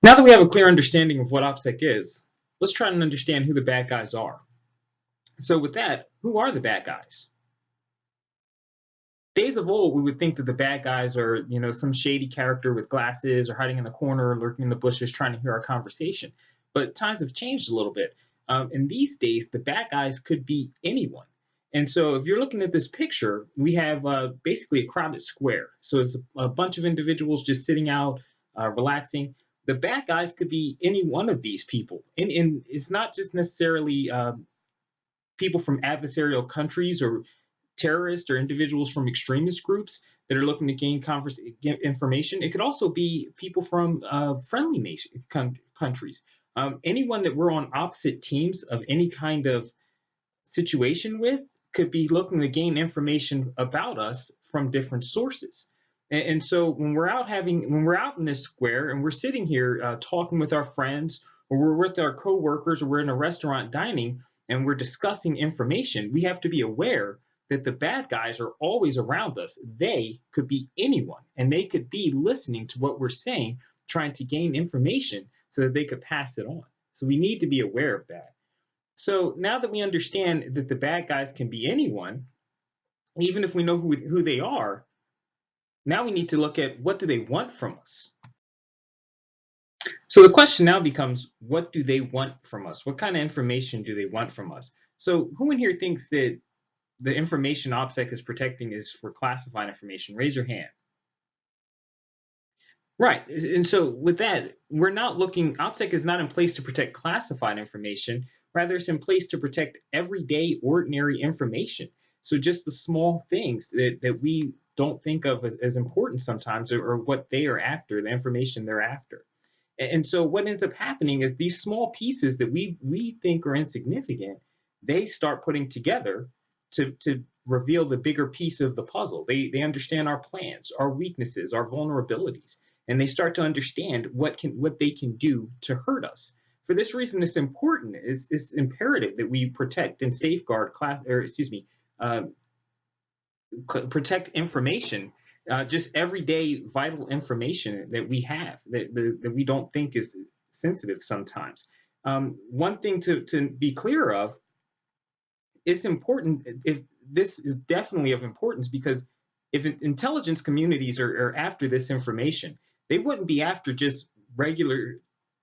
Now that we have a clear understanding of what OPSEC is, let's try and understand who the bad guys are. So with that, who are the bad guys? Days of old, we would think that the bad guys are, some shady character with glasses or hiding in the corner, lurking in the bushes, trying to hear our conversation. But times have changed a little bit. In these days, the bad guys could be anyone. And so if you're looking at this picture, we have basically a crowded square. So it's a bunch of individuals just sitting out, relaxing. The bad guys could be any one of these people. And it's not just necessarily people from adversarial countries or terrorists or individuals from extremist groups that are looking to gain information. It could also be people from friendly countries. Anyone that we're on opposite teams of any kind of situation with could be looking to gain information about us from different sources. And so when we're out in this square and we're sitting here talking with our friends, or we're with our coworkers, or we're in a restaurant dining and we're discussing information, we have to be aware that the bad guys are always around us. They could be anyone, and they could be listening to what we're saying, trying to gain information so that they could pass it on. So we need to be aware of that. So now that we understand that the bad guys can be anyone, even if we know who they are, now we need to look at what do they want from us. So the question now becomes, what do they want from us? What kind of information do they want from us? So who in here thinks that the information OPSEC is protecting is for classified information? Raise your hand. Right. And so with that, we're not looking, OPSEC is not in place to protect classified information. Rather, it's in place to protect everyday, ordinary information. So just the small things that we don't think of as important sometimes, or what they are after, the information they're after. And so what ends up happening is these small pieces that we think are insignificant, they start putting together to reveal the bigger piece of the puzzle. They understand our plans, our weaknesses, our vulnerabilities, and they start to understand what they can do to hurt us. For this reason, it's important. It's imperative that we protect and safeguard uh, protect information, just everyday vital information that we have that we don't think is sensitive sometimes. One thing to be clear of, it's important, if this is definitely of importance, because if intelligence communities are after this information, they wouldn't be after just regular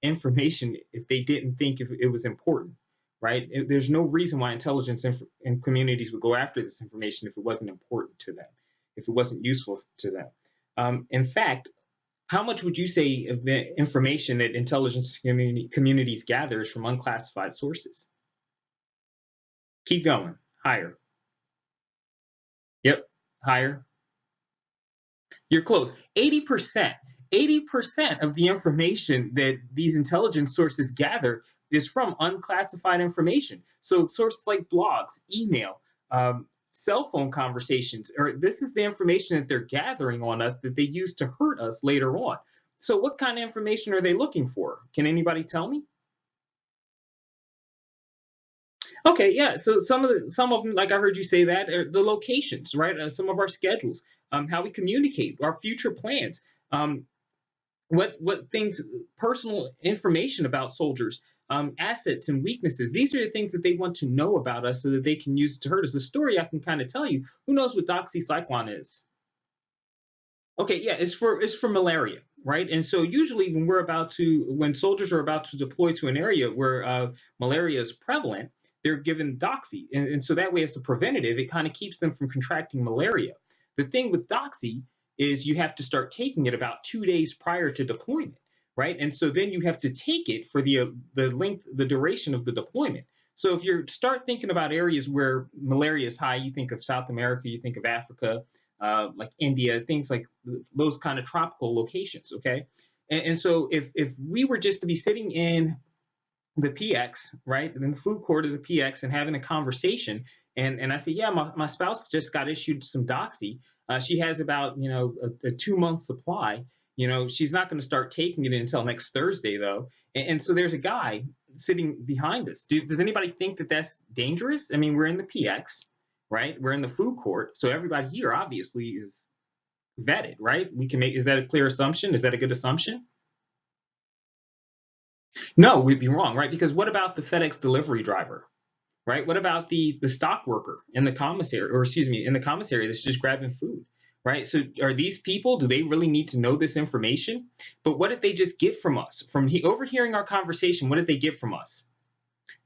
information if they didn't think if it was important, right? There's no reason why intelligence and communities would go after this information if it wasn't important to them, if it wasn't useful to them. In fact, how much would you say of the information that intelligence communities gather is from unclassified sources? Keep going. Higher. Yep. Higher. You're close. 80%. 80% of the information that these intelligence sources gather is from unclassified information. So sources like blogs, email, cell phone conversations, or this is the information that they're gathering on us that they use to hurt us later on. So what kind of information are they looking for? Can anybody tell me? Okay, yeah. So some of them, like I heard you say that, are the locations, right? Some of our schedules, how we communicate, our future plans, um, what things, personal information about soldiers, assets and weaknesses. These are the things that they want to know about us so that they can use it to hurt us. The story I can kind of tell you. Who knows what doxycycline is? Okay, yeah, it's for malaria, right? And so usually when soldiers are about to deploy to an area where malaria is prevalent, they're given doxy, and so that way it's a preventative. It kind of keeps them from contracting malaria. The thing with doxy is you have to start taking it about 2 days prior to deployment, right? And so then you have to take it for the duration of the deployment. So if you start thinking about areas where malaria is high, you think of South America, you think of Africa, like India, things like those kind of tropical locations. Okay, and so if we were just to be sitting in the PX, right, in the food court of the PX and having a conversation, and I say, yeah, my spouse just got issued some doxy. She has about a 2 month supply. She's not going to start taking it until next Thursday though. And so there's a guy sitting behind us. Does anybody think that that's dangerous? I mean, we're in the PX, right? We're in the food court, so everybody here obviously is vetted, right? We can make, is that a clear assumption? Is that a good assumption? No, we'd be wrong, right? Because what about the FedEx delivery driver? Right? What about the stock worker in the commissary, or excuse me, in the commissary that's just grabbing food, right? So are these people, do they really need to know this information? But what did they just get from us? From overhearing our conversation, what did they get from us?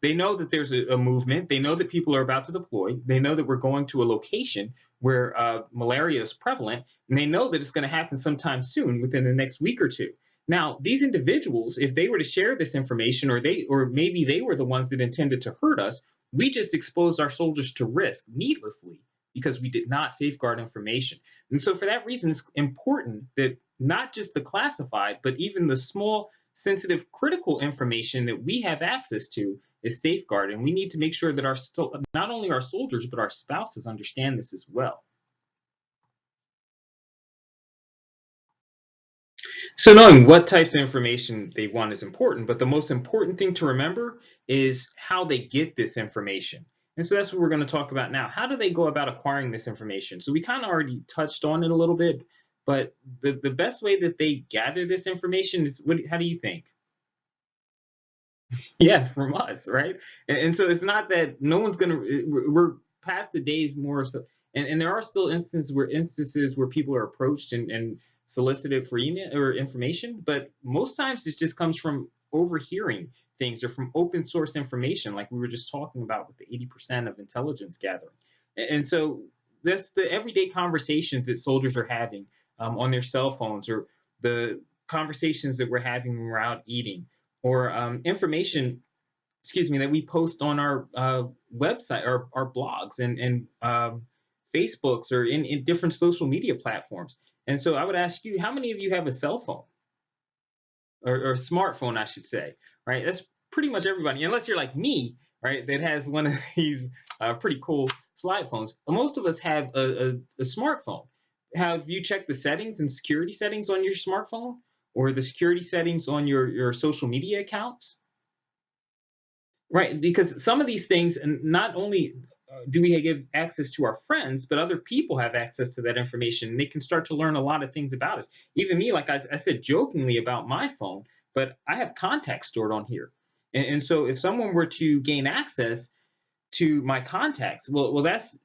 They know that there's a movement. They know that people are about to deploy. They know that we're going to a location where malaria is prevalent, and they know that it's going to happen sometime soon, within the next week or two. Now, these individuals, if they were to share this information, or maybe they were the ones that intended to hurt us, we just exposed our soldiers to risk needlessly because we did not safeguard information. And so, for that reason, it's important that not just the classified, but even the small, sensitive, critical information that we have access to is safeguarded. And we need to make sure that not only our soldiers, but our spouses understand this as well. So knowing what types of information they want is important, but the most important thing to remember is how they get this information. And so that's what we're going to talk about now. How do they go about acquiring this information? So we kind of already touched on it a little bit, but the best way that they gather this information is, how do you think? Yeah, from us, right? And so it's not that no one's gonna. We're past the days more so, and there are still instances where people are approached and solicited for email or information, but most times it just comes from overhearing things or from open source information, like we were just talking about with the 80% of intelligence gathering. And so that's the everyday conversations that soldiers are having on their cell phones, or the conversations that we're having when we're out eating, or information, excuse me, that we post on our website, or our blogs, and Facebooks, or in different social media platforms. And so I would ask you, how many of you have a cell phone, or smartphone, I should say, right? That's pretty much everybody, unless you're like me, right, that has one of these pretty cool slide phones. But most of us have a smartphone. Have you checked the settings and security settings on your smartphone, or the security settings on your social media accounts? Right, because some of these things, and not only do we give access to our friends, but other people have access to that information, and they can start to learn a lot of things about us. Even me, like I said jokingly about my phone, but I have contacts stored on here. And so if someone were to gain access to my contacts, well, that's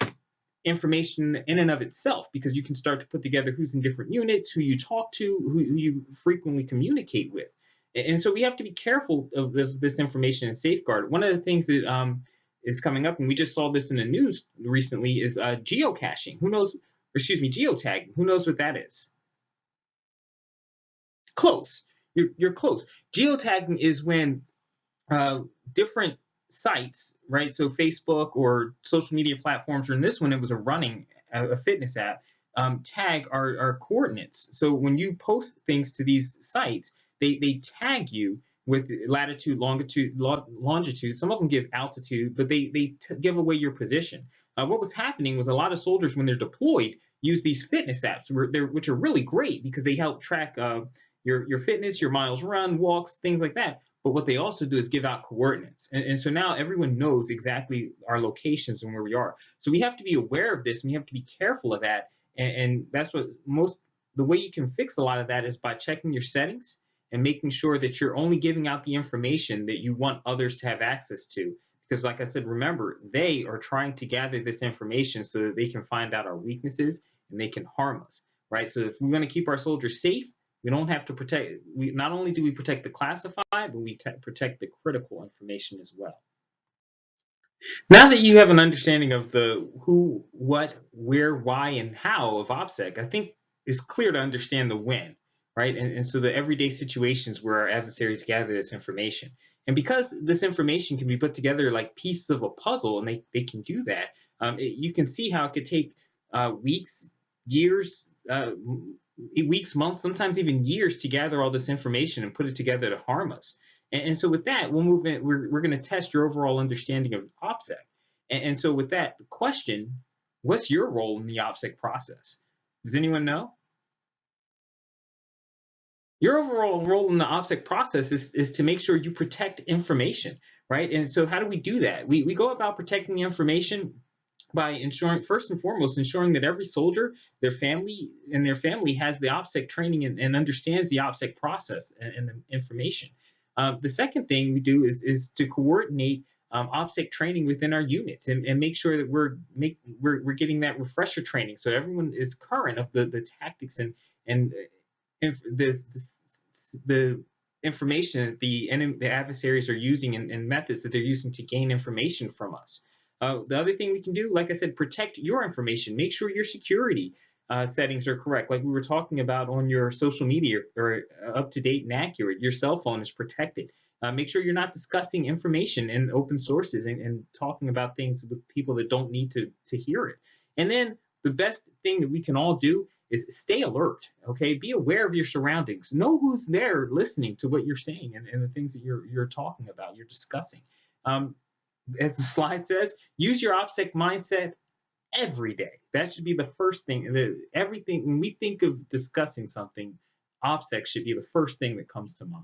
information in and of itself, because you can start to put together who's in different units, who you talk to, who you frequently communicate with. And so we have to be careful of this information and safeguard. One of the things that is coming up, and we just saw this in the news recently, is geocaching. Who knows, or excuse me, geotagging. Who knows what that is? Close. You're close. Geotagging is when different sites, right? So Facebook or social media platforms, or in this one, it was a fitness app, tag our coordinates. So when you post things to these sites, they tag you with latitude, longitude. Some of them give altitude, but they give away your position. What was happening was a lot of soldiers, when they're deployed, use these fitness apps, which are really great because they help track your fitness, your miles run, walks, things like that. But what they also do is give out coordinates. And so now everyone knows exactly our locations and where we are. So we have to be aware of this, and we have to be careful of that. And that's what the way you can fix a lot of that is by checking your settings and making sure that you're only giving out the information that you want others to have access to. Because like I said, remember, they are trying to gather this information so that they can find out our weaknesses and they can harm us, right? So if we're going to keep our soldiers safe, we don't have to protect. Not only do we protect the classified, but we protect the critical information as well. Now that you have an understanding of the who, what, where, why, and how of OPSEC, I think it's clear to understand the when, right? And so the everyday situations where our adversaries gather this information. And because this information can be put together like pieces of a puzzle, and they can do that, you can see how it could take weeks, years, weeks, months, sometimes even years to gather all this information and put it together to harm us. And so with that, we'll move in. We're going to test your overall understanding of OPSEC. And so with that, the question, what's your role in the OPSEC process? Does anyone know? Your overall role in the OPSEC process is to make sure you protect information, right? And so how do we do that? We go about protecting the information by ensuring, first and foremost, ensuring that every soldier, their family has the OPSEC training and understands the OPSEC process and the information. The second thing we do is to coordinate OPSEC training within our units and make sure that we're getting that refresher training so everyone is current of the tactics and the information that the adversaries are using and methods that they're using to gain information from us. The other thing we can do, like I said, protect your information. Make sure your security settings are correct. Like we were talking about on your social media, or up to date and accurate. Your cell phone is protected. Make sure you're not discussing information in open sources and talking about things with people that don't need to hear it. And then the best thing that we can all do is stay alert. Okay, be aware of your surroundings. Know who's there listening to what you're saying and the things that you're talking about, you're discussing. Um, as the slide says, use your OPSEC mindset every day. That should be the first thing. Everything when we think of discussing something, OPSEC should be the first thing that comes to mind.